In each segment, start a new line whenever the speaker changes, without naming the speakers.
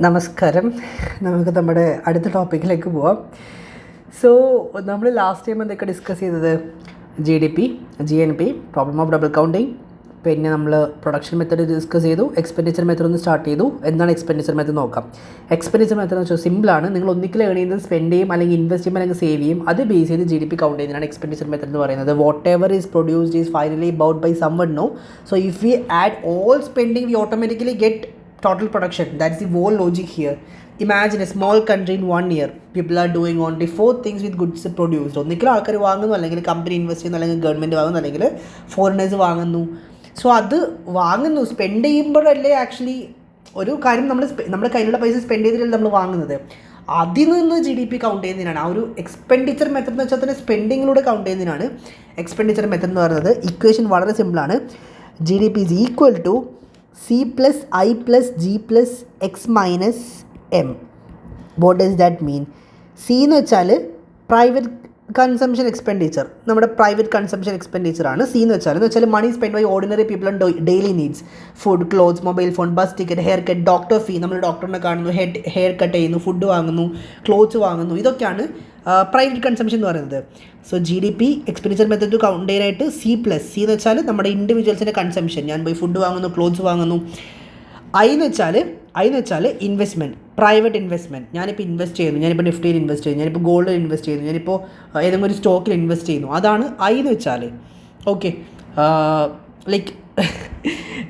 നമസ്കാരം. നമുക്ക് നമ്മുടെ അടുത്ത ടോപ്പിക്കിലേക്ക് പോവാം. സോ നമ്മൾ ലാസ്റ്റ് ടൈം എന്തൊക്കെ ഡിസ്കസ് ചെയ്തത്? GDP, GNP, problem of double counting, പിന്നെ നമ്മൾ പ്രൊഡക്ഷൻ മെത്തേഡ് ഡിസ്കസ് ചെയ്തു. എക്സ്പെൻഡിച്ചർ മെത്തേഡ് ഒന്ന് സ്റ്റാർട്ട് ചെയ്തു. എന്താണ് എക്സ്പെൻഡിച്ചർ മെത്തേഡ് നോക്കാം. എക്സ്പെൻഡിച്ചർ മെത്തേഡ് എന്ന് വെച്ചാൽ സിമ്പിളാണ്. നിങ്ങൾ ഒന്നിക്കൽ ഏൺ ചെയ്യുന്നത് സ്പെൻഡ് ചെയ്യും, അല്ലെങ്കിൽ ഇൻവെസ്റ്റ് ചെയ്യും, അല്ലെങ്കിൽ സേവ് ചെയ്യും. അത് ബേസ് ചെയ്ത് GDP കൗണ്ട് ചെയ്യുന്നതാണ് എക്സ്പെൻഡിച്ചർ മെത്തേഡ് എന്ന് പറയുന്നത്. Whatever is produced is finally bought by someone. No, so if we add all spending we automatically get total production. That's the whole logic here. Imagine a small country in 1 year, people are doing only 4 things with goods produced. ഒന്നിക്കലും ആൾക്കാർ വാങ്ങുന്നു, അല്ലെങ്കിൽ company invest ചെയ്യുന്നു, അല്ലെങ്കിൽ government വാങ്ങുന്നു, അല്ലെങ്കിൽ foreigners വാങ്ങുന്നു. So അത് വാങ്ങുന്നു, സ്പെൻഡ് ചെയ്യുമ്പോഴല്ലേ ആക്ച്വലി ഒരു കാര്യം നമ്മുടെ കയ്യിലുള്ള പൈസ സ്പെൻഡ് ചെയ്തിട്ടല്ലേ നമ്മൾ വാങ്ങുന്നത്. അതിൽ നിന്ന് GDP കൗണ്ട് ചെയ്യുന്നതിനാണ് ആ ഒരു എക്സ്പെൻഡിച്ചർ മെത്തേഡ് എന്ന് വെച്ചാൽ തന്നെ സ്പെൻഡിങ്ങിലൂടെ കൗണ്ട് ചെയ്യുന്നതിനാണ് എക്സ്പെൻഡിച്ചർ മെത്തേഡ് എന്ന് പറയുന്നത്. ഇക്വേഷൻ വളരെ സിമ്പിളാണ്. GDP is equal to C plus I plus G plus X minus M. What does that mean? C എന്ന് വെച്ചാൽ പ്രൈവറ്റ് കൺസംഷൻ എക്സ്പെൻഡിച്ചർ, നമ്മുടെ പ്രൈവറ്റ് കൺസംഷൻ എക്സ്പെൻഡിച്ചർ ആണ്. സി എന്ന് വെച്ചാൽ money spend by ordinary people and daily needs. Food, clothes, mobile phone, bus ticket, hair cut, doctor fee, നമ്മൾ ഡോക്ടറിനെ കാണുന്നു, hair cut ചെയ്യുന്നു, ഫുഡ് വാങ്ങുന്നു, ക്ലോത്ത്സ് വാങ്ങുന്നു. ഇതൊക്കെയാണ് പ്രൈവറ്റ് കൺസംഷൻ എന്ന് പറയുന്നത്. So GDP expenditure method count ചെയ്യാനായിട്ട് സി എന്ന് വെച്ചാൽ നമ്മുടെ ഇൻഡിവിജ്വൽസിൻ്റെ കൺസംഷൻ. ഞാൻ പോയി ഫുഡ് വാങ്ങുന്നു, ക്ലോത്ത്സ് വാങ്ങുന്നു. ഐ എന്ന് വെച്ചാൽ ഇൻവെസ്റ്റ്മെൻറ്റ്, പ്രൈവറ്റ് ഇൻവെസ്റ്റ്മെൻറ്റ്. ഞാനിപ്പോൾ ഇൻവെസ്റ്റ് ചെയ്യുന്നു, ഞാനിപ്പോൾ നിഫ്റ്റിയിൽ ഇൻവെസ്റ്റ് ചെയ്യുന്നു, ഞാനിപ്പോൾ ഗോൾഡിൽ ഇൻവെസ്റ്റ് ചെയ്യുന്നു, ഞാനിപ്പോൾ ഏതെങ്കിലും ഒരു സ്റ്റോക്കിൽ ഇൻവെസ്റ്റ് ചെയ്യുന്നു. അതാണ് ഐ എന്ന് വെച്ചാൽ. ഓക്കെ, ലൈക്ക്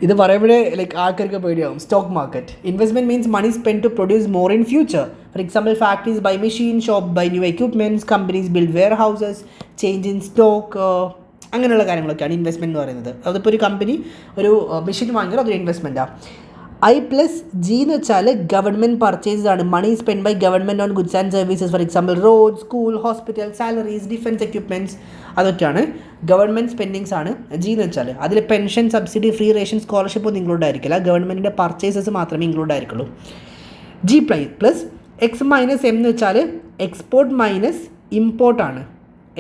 ഇത് പറയുമ്പോഴേ ആൾക്കാർക്ക് പേടിയാവും. Stock market investment means money spend to produce more in future. For example, factories buy machine, shop buy new equipments, companies build warehouses, change in stock, അങ്ങനെയുള്ള കാര്യങ്ങളൊക്കെയാണ് ഇൻവെസ്റ്റ്മെൻറ്റ് എന്ന് പറയുന്നത്. അതിപ്പോൾ ഒരു കമ്പനി ഒരു മെഷീൻ വാങ്ങിയാൽ അതൊരു ഇൻവെസ്റ്റ്മെൻറ്റാണ്. I plus G എന്ന് വെച്ചാൽ ഗവൺമെൻറ് പർച്ചേസസ് ആണ്. Money spend by government on goods and services. For example road, school, hospital, salaries, defence equipments, അതൊക്കെയാണ് ഗവൺമെൻറ് സ്പെൻഡിങ്സ് ആണ് G എന്ന് വെച്ചാൽ. അതിൽ pension, subsidy, free ration, scholarship ഒന്നും ഇൻക്ലൂഡ് ആയിരിക്കില്ല. ഗവൺമെൻറ്റിൻ്റെ പർച്ചേസസ് മാത്രമേ ഇൻക്ലൂഡ് ആയിരിക്കുള്ളൂ. G plus X minus M എന്ന് വെച്ചാൽ എക്സ്പോർട്ട് മൈനസ് ഇമ്പോർട്ടാണ്.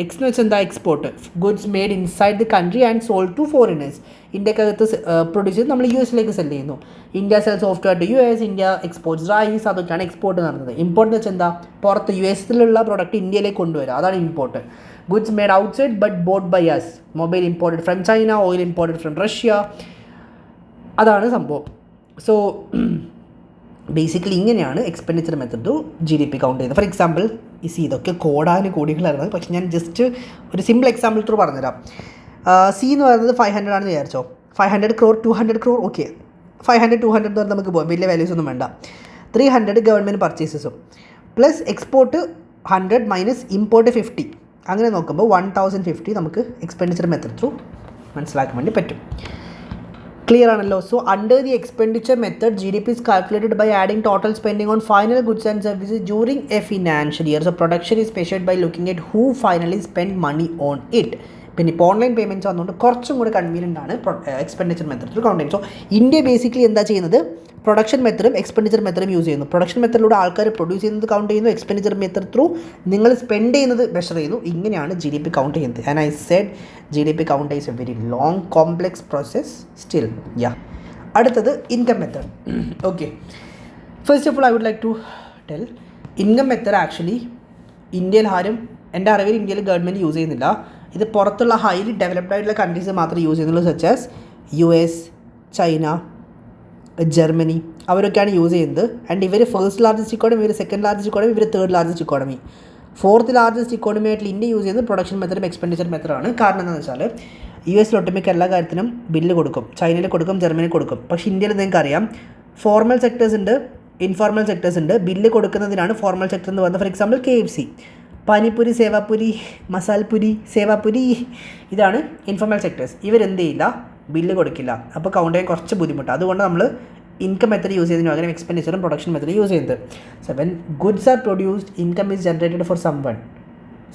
എക്സ് എന്ന് വെച്ചാൽ എന്താ? Export, goods made inside the country and sold to foreigners. ഇന്ത്യക്കകത്ത് പ്രൊഡ്യൂസ് ചെയ്ത് നമ്മൾ US സെല് ചെയ്യുന്നു. India sell software to US, India exports rice, അതൊക്കെയാണ് എക്സ്പോർട്ട് എന്ന് പറയുന്നത്. ഇമ്പോർട്ട് എന്ന് വെച്ചാൽ എന്താ? പുറത്ത് US പ്രോഡക്റ്റ് ഇന്ത്യയിലേക്ക് കൊണ്ടുവരിക, അതാണ് import. Goods made outside but bought by us. Mobile imported from China, oil imported from Russia, അതാണ് സംഭവം. സോ ബേസിക്കലി ഇങ്ങനെയാണ് എക്സ്പെൻഡിച്ചർ മെത്തേഡ് GDP കൗണ്ട് ചെയ്യുന്നത്. ഫോർ എക്സാമ്പിൾ, ഇതൊക്കെ കോടികളായിരുന്നു, പക്ഷേ ഞാൻ ജസ്റ്റ് ഒരു സിമ്പിൾ എക്സാമ്പിൾ ത്രൂ പറഞ്ഞുതരാം. സി എന്ന് പറയുന്നത് 500 ആണെന്ന് വിചാരിച്ചോ. 500 crore, 200 crore, ഓക്കെ. 500, 200 എന്ന് പറഞ്ഞാൽ നമുക്ക് പോകാം, വലിയ വാല്യൂസ് ഒന്നും വേണ്ട. 300 ഗവൺമെൻറ് പർച്ചേസസും പ്ലസ് എക്സ്പോർട്ട് 100 മൈനസ് ഇമ്പോർട്ട് 50. അങ്ങനെ നോക്കുമ്പോൾ 1050 നമുക്ക് എക്സ്പെൻഡിച്ചർ മെത്തേഡ് ത്രൂ മനസ്സിലാക്കാൻ വേണ്ടി പറ്റും. ക്ലിയർ ആണല്ലോ. So under the expenditure method GDP is calculated by adding total spending on final goods and services during a financial year. So production is measured by looking at who finally spent money on it. പിന്നെ ഇപ്പോൾ online payments വന്നുകൊണ്ട് കുറച്ചും കൂടി convenient ആണ് expenditure method count ചെയ്യുന്നത്. So India basically എന്താ ചെയ്യുന്നത്? Production മെത്തേഡും എക്സ്പെൻഡിച്ചർ മെത്തേഡും യൂസ് ചെയ്യുന്നു. പ്രൊഡക്ഷൻ മെത്തേഡിലൂടെ ആൾക്കാർ പ്രൊഡ്യൂസ് ചെയ്യുന്നത് കൗണ്ട് ചെയ്യുന്നു. എക്സ്പെൻഡിച്ചർ മെത്തേഡ് ത്രൂ നിങ്ങൾ സ്പെൻഡ് ചെയ്യുന്നത് മെഷർ ചെയ്യുന്നു. ഇങ്ങനെയാണ് GDP കൗണ്ട് ചെയ്യുന്നത്. And I said GDP count is a very long complex process still. അടുത്തത് income method. Okay, first of all I would like to tell, income method actually ഇന്ത്യയിൽ ആരും, എൻ്റെ അറിവിൽ ഇന്ത്യയിൽ ഗവൺമെൻറ് യൂസ് ചെയ്യുന്നില്ല. ഇത് പുറത്തുള്ള ഹൈലി ഡെവലപ്ഡ് ആയിട്ടുള്ള കൺട്രീസ് മാത്രമേ യൂസ് ചെയ്യുന്നുള്ളൂ. Such as US, China, Germany, അവരൊക്കെയാണ് യൂസ് ചെയ്യുന്നത്. ആൻഡ് ഇവർ ഫസ്റ്റ് ലാർജസ്റ്റ് ഇക്കോണമി, ഇവർ സെക്കൻഡ് ലാർജസ്റ്റ് ഇക്കോണമി, ഇവർ third largest economy. Fourth largest economy ആയിട്ട് ഇന്ത്യ യൂസ് ചെയ്യുന്നത് പ്രൊഡക്ഷൻ മെത്തഡും എക്സ്പെൻഡിച്ചർ മെത്തഡാണ്. കാരണം എന്താണെന്ന് വെച്ചാൽ US ഒട്ടുമിക്ക എല്ലാ കാര്യത്തിനും ബില്ല് കൊടുക്കും, ചൈനയിൽ കൊടുക്കും, ജർമ്മനിയിൽ കൊടുക്കും. പക്ഷേ ഇന്ത്യയിൽ നിങ്ങൾക്ക് അറിയാം, ഫോർമൽ സെക്ടേഴ്സ് ഉണ്ട്, ഇൻഫോർമൽ സെക്ടേഴ്സ് ഉണ്ട്. ബില്ല് കൊടുക്കുന്നതിനാണ് ഫോർമൽ സെക്ടർ എന്ന് പറയുന്നത്. ഫോർ എക്സാമ്പിൾ KFC, പാനിപൂരി, സേവാപൂരി, മസാൽപൂരി, സേവാപൂരി, ഇതാണ് ഇൻഫോർമൽ സെക്ടേഴ്സ്. ഇവരെന്ത് ചെയ്യില്ല? ബില്ല് കൊടുക്കില്ല. അപ്പോൾ കൗണ്ട് ചെയ്യാൻ കുറച്ച് ബുദ്ധിമുട്ടാണ്. അതുകൊണ്ട് നമ്മൾ ഇൻകം മെത്തേഡ് യൂസ് ചെയ്യുന്നതിന് പകരം എക്സ്പെൻഡിച്ചറും പ്രൊഡക്ഷൻ മെത്തേഡ് യൂസ് ചെയ്യുന്നത്. So when goods are produced, income is generated for someone.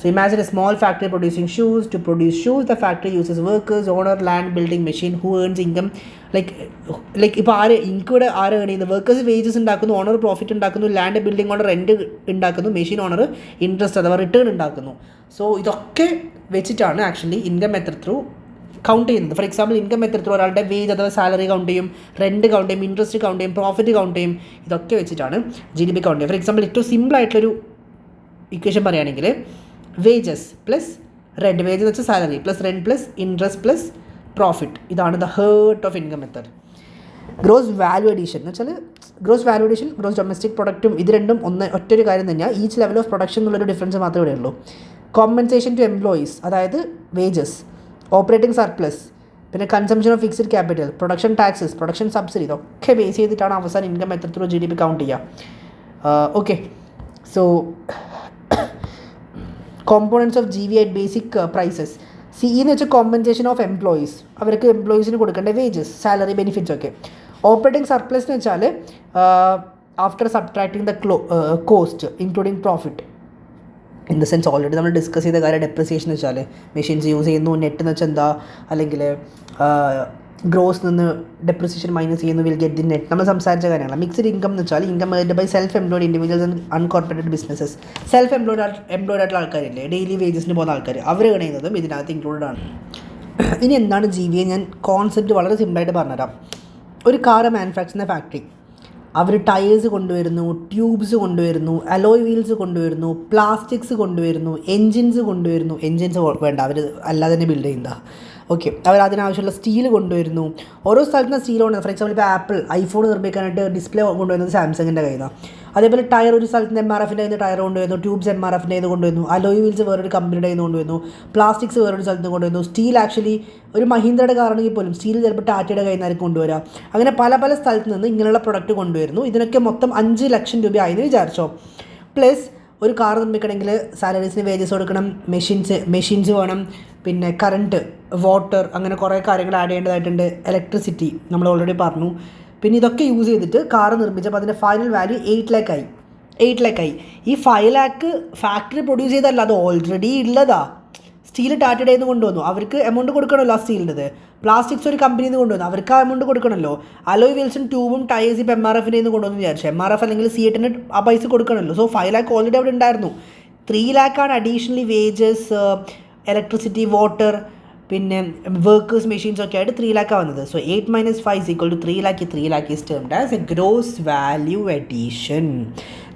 So imagine a small factory producing shoes. To produce shoes, the factory uses workers, owner, land, building, machine. Who earns income? ഇപ്പോൾ ഇൻകൂടെ ആര് earn ചെയ്യുന്നത്? Workers wages ഉണ്ടാക്കുന്നു, owner profit ഉണ്ടാക്കുന്നു, land building owner rent ഉണ്ടാക്കുന്നു, machine owner interest അഥവാ return ഉണ്ടാക്കുന്നു. So ഇതൊക്കെ വെച്ചിട്ടാണ് actually income method through count ചെയ്യുന്നത്. ഫോർ എക്സാമ്പിൾ ഇൻകം മെത്തേഡ് ഒരാളുടെ വേജ് അഥവാ സാലറി കൗണ്ട് ചെയ്യും, റെൻറ്റ് കൗണ്ട് ചെയ്യും, ഇൻട്രസ്റ്റ് കൗണ്ട് ചെയ്യും, പ്രോഫിറ്റ് കൗണ്ട് ചെയ്യും. ഇതൊക്കെ വെച്ചിട്ടാണ് GDP കൗണ്ട് ചെയ്യുക. ഫോർ എക്സാമ്പിൾ ഏറ്റവും സിമ്പിൾ ആയിട്ടുള്ളൊരു ഇക്വേഷൻ പറയുകയാണെങ്കിൽ വേജസ് പ്ലസ് റെൻറ്റ്, വേജ് എന്ന് വെച്ചാൽ salary plus rent plus interest plus profit. ഇതാണ് the heart of income method. Gross value addition എന്ന് വെച്ചാൽ gross value addition, gross domestic പ്രൊഡക്റ്റും ഇത് രണ്ടും ഒറ്റൊരു കാര്യം തന്നെയാണ്. ഈച്ച് ലെവൽ ഓഫ് പ്രൊഡക്ഷൻ എന്നുള്ളൊരു ഡിഫറൻസ് മാത്രമേ ഇവിടെ ഉള്ളൂ. കോമ്പൻസേഷൻ ടു എംപ്ലോയീസ് അതായത് വേജസ്, ഓപ്പറേറ്റിംഗ് സർപ്ലസ്, പിന്നെ consumption of fixed capital, production taxes, production subsidy, ഇതൊക്കെ ബേസ് ചെയ്തിട്ടാണ് അവസാനം ഇൻകം എത്രത്തോളം GDP കൗണ്ട് ചെയ്യുക. Okay, so components of GV at basic prices. CE എന്ന് വെച്ചാൽ കോമ്പൻസേഷൻ ഓഫ് എംപ്ലോയീസ്, അവർക്ക് എംപ്ലോയീസിന് കൊടുക്കേണ്ട വേജസ്, സാലറി, ബെനിഫിറ്റ്സ് ഒക്കെ. ഓപ്പറേറ്റിംഗ് സർപ്ലസ് എന്ന് വെച്ചാൽ after subtracting the cost including profit. In the sense already നമ്മൾ ഡിസ്കസ് ചെയ്ത കാര്യം ഡെപ്രിസിയേഷൻ എന്ന് വെച്ചാൽ മെഷീൻസ് യൂസ് ചെയ്യുന്നു, നെറ്റ് എന്ന് വെച്ചാൽ എന്താ, അല്ലെങ്കിൽ ഗ്രോസ് നിന്ന് ഡെപ്രിസിയേഷൻ മൈനസ് ചെയ്യുന്നു, വിൽ ഗെറ്റ് ദി നെറ്റ്. നമ്മൾ സംസാരിച്ച കാര്യങ്ങളാണ്. മിക്സ്ഡ് ഇൻകം എന്ന് വെച്ചാൽ income earned by self employed individuals and unincorporated businesses. Self employed ആയിട്ടുള്ള ആൾക്കാരില്ലേ, ഡെയിലി വേജസിന് പോകുന്ന ആൾക്കാർ, അവർ കഴിയുന്നതും ഇതിനകത്ത് ഇൻക്ലൂഡഡ് ആണ്. ഇനി എന്താണ് GVA? ഞാൻ കോൺസെപ്റ്റ് വളരെ സിമ്പിളായിട്ട് പറഞ്ഞുതരാം. ഒരു കാർ മാനുഫാക്ചർ ചെയ്യുന്ന ഫാക്ടറി, അവർ ടയേഴ്സ് കൊണ്ടുവരുന്നു, ട്യൂബ്സ് കൊണ്ടുവരുന്നു, അലോയ് വീൽസ് കൊണ്ടുവരുന്നു, പ്ലാസ്റ്റിക്സ് കൊണ്ടുവരുന്നു, എൻജിൻസ് കൊണ്ടുവരുന്നു. എൻജിൻസ് വേണ്ട, അവർ അല്ലാതെ തന്നെ ബിൽഡ് ചെയ്യുന്നതാണ്. ഓക്കെ, അവർ അതിനാവശ്യമുള്ള സ്റ്റീൽ കൊണ്ടുവരുന്നു. ഓരോ സ്ഥലത്ത് നിന്ന് സ്റ്റീൽ കൊണ്ടുവരുന്നത്. ഫോർ എക്സാമ്പിൾ ഇപ്പോൾ ആപ്പിൾ ഐഫോൺ നിർമ്മിക്കാനായിട്ട് ഡിസ്പ്ലേ കൊണ്ടുവരുന്നത് സാംസങ്ങിൻ്റെ കയ്യിൽ നിന്നാണ്. അതേപോലെ ടയർ ഒരു സ്ഥലത്ത് നിന്ന് MRFൻ്റെ കയ്യിൽ നിന്ന് ടയർ കൊണ്ടുവരുന്നു, ട്യൂബ്സ് MRFൻ്റെ കയ്യിൽ നിന്ന് കൊണ്ടുവരുന്നു, അലോയ് വീൽസ് വേറൊരു കമ്പനിയുടെ കയ്യിൽ നിന്ന് കൊണ്ടുവരുന്നു, പ്ലാസ്റ്റിക്സ് വേറൊരു സ്ഥലത്ത് നിന്ന് കൊണ്ടുവരുന്നു, സ്റ്റീൽ ആക്ച്വലി ഒരു മഹീന്ദ്രയുടെ കാറാണെങ്കിൽ പോലും സ്റ്റീൽ ചിലപ്പോൾ ടാറ്റയുടെ കയ്യിൽ നിന്നായിരിക്കും കൊണ്ടുവരിക. അങ്ങനെ പല പല സ്ഥലത്ത് നിന്ന് ഇങ്ങനെയുള്ള പ്രൊഡക്റ്റ് കൊണ്ടുവരുന്നു. ഇതിനൊക്കെ മൊത്തം 5 ലക്ഷം രൂപ ആയെന്ന് വിചാരിച്ചോ. പ്ലസ് ഒരു കാർ നിർമ്മിക്കണമെങ്കിൽ സാലറീസിന് വേജസ് കൊടുക്കണം, മെഷീൻസ് വേണം, പിന്നെ കറണ്ട്, വാട്ടർ, അങ്ങനെ കുറേ കാര്യങ്ങൾ ആഡ് ചെയ്യേണ്ടതായിട്ടുണ്ട്. ഇലക്ട്രിസിറ്റി നമ്മൾ ഓൾറെഡി പറഞ്ഞു. പിന്നെ ഇതൊക്കെ യൂസ് ചെയ്തിട്ട് കാർ നിർമ്മിച്ചപ്പോൾ അതിൻ്റെ ഫൈനൽ വാല്യൂ 8 lakh ആയി. ഈ 5 lakh ഫാക്ടറി പ്രൊഡ്യൂസ് ചെയ്തല്ല, അത് ഓൾറെഡി ഉള്ളതാ. സ്റ്റീൽ ടാറ്റയുടെ നിന്ന് കൊണ്ടുവന്നു, അവർക്ക് എമൗണ്ട് കൊടുക്കണമല്ലോ ആ സ്റ്റീലിൻ്റെത്. പ്ലാസ്റ്റിക്സ് ഒരു കമ്പനിയിൽ നിന്ന് കൊണ്ടുവന്നു, അവർക്ക് ആ എമൗണ്ട് കൊടുക്കണമല്ലോ. അലോയ് വീൽസും ട്യൂബും ടയേഴ്സ് ഇപ്പോൾ MRFൻ്റെ നിന്ന് കൊണ്ടുവന്നു വിചാരിച്ചു, MRF അല്ലെങ്കിൽ C8ന് ആ പൈസ കൊടുക്കണമല്ലോ. സോ 5 lakh ഓൾറെഡി അവിടെ ഉണ്ടായിരുന്നു. 3 lakh ആണ് അഡീഷണലി വേജസ്, ഇലക്ട്രിസിറ്റി, വാട്ടർ, പിന്നെ വർക്കേഴ്സ്, മെഷീൻസ് ഒക്കെ ആയിട്ട് 3 lakh വന്നത്. So 8 - 5 = 3 lakh. 3 lakh is termed as a gross value addition.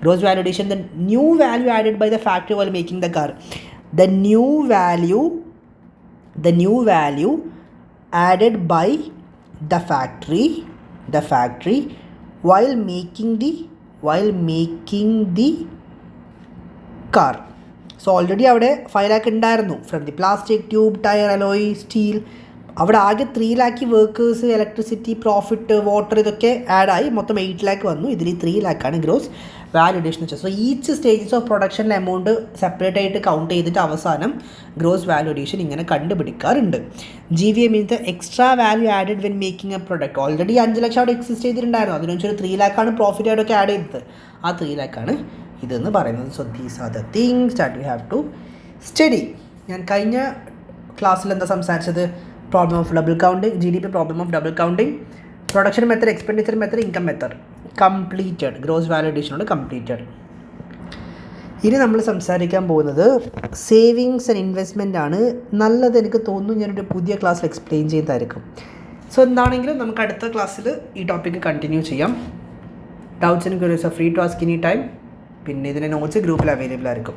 Gross value addition, the new value added by the factory while making the car. The new value added by the factory while making the car. So already അവിടെ 5 lakh ഉണ്ടായിരുന്നു from the plastic, tube, tyre, alloy, steel. അവിടെ ആകെ 3 lakh workers, electricity, profit, water, ഇതൊക്കെ ആഡായി മൊത്തം 8 lakh വന്നു. ഇതിൽ 3 lakh ആണ് ഗ്രോസ് വാല്യൂ അഡീഷൻ വെച്ചാൽ. സോ ഈച്ച് സ്റ്റേജസ് ഓഫ് പ്രൊഡക്ഷനിലെ എമൗണ്ട് സെപ്പറേറ്റ് ആയിട്ട് കൗണ്ട് ചെയ്തിട്ട് അവസാനം ഗ്രോസ് വാല്യൂ അഡീഷൻ ഇങ്ങനെ കണ്ടുപിടിക്കാറുണ്ട്. GVA means the extra value added when making a product. Already 5 ലക്ഷം അവിടെ എക്സിസ്റ്റ് ചെയ്തിട്ടുണ്ടായിരുന്നു, അതിനനുസരിച്ച് 3 lakh ആണ് പ്രോഫിറ്റ് ആയിട്ടൊക്കെ ആഡ് ചെയ്തത്. ആ 3 lakh ആണ് ഇതെന്ന് പറയുന്നത്. So these are the things that you have to study. ഞാൻ കഴിഞ്ഞ ക്ലാസ്സിൽ എന്താ സംസാരിച്ചത്? Problem of double counting, GDP problem of double counting, production method, expenditure method, income method completed. Gross value അഡീഷനോട് കംപ്ലീറ്റഡ്. ഇനി നമ്മൾ സംസാരിക്കാൻ പോകുന്നത് സേവിങ്സ് ആൻഡ് ഇൻവെസ്റ്റ്മെൻ്റ് ആണ്. നല്ലത് എനിക്ക് തോന്നുന്നു ഞാനൊരു പുതിയ ക്ലാസ്സിൽ എക്സ്പ്ലെയിൻ ചെയ്തായിരിക്കും. സോ എന്താണെങ്കിലും നമുക്ക് അടുത്ത ക്ലാസ്സിൽ ഈ ടോപ്പിക്ക് കണ്ടിന്യൂ ചെയ്യാം. Doubts and queries are free to ask any time. പിന്നെ ഇതിൻ്റെ നോട്ട്സ് ഗ്രൂപ്പിൽ അവൈലബിൾ ആയിരിക്കും.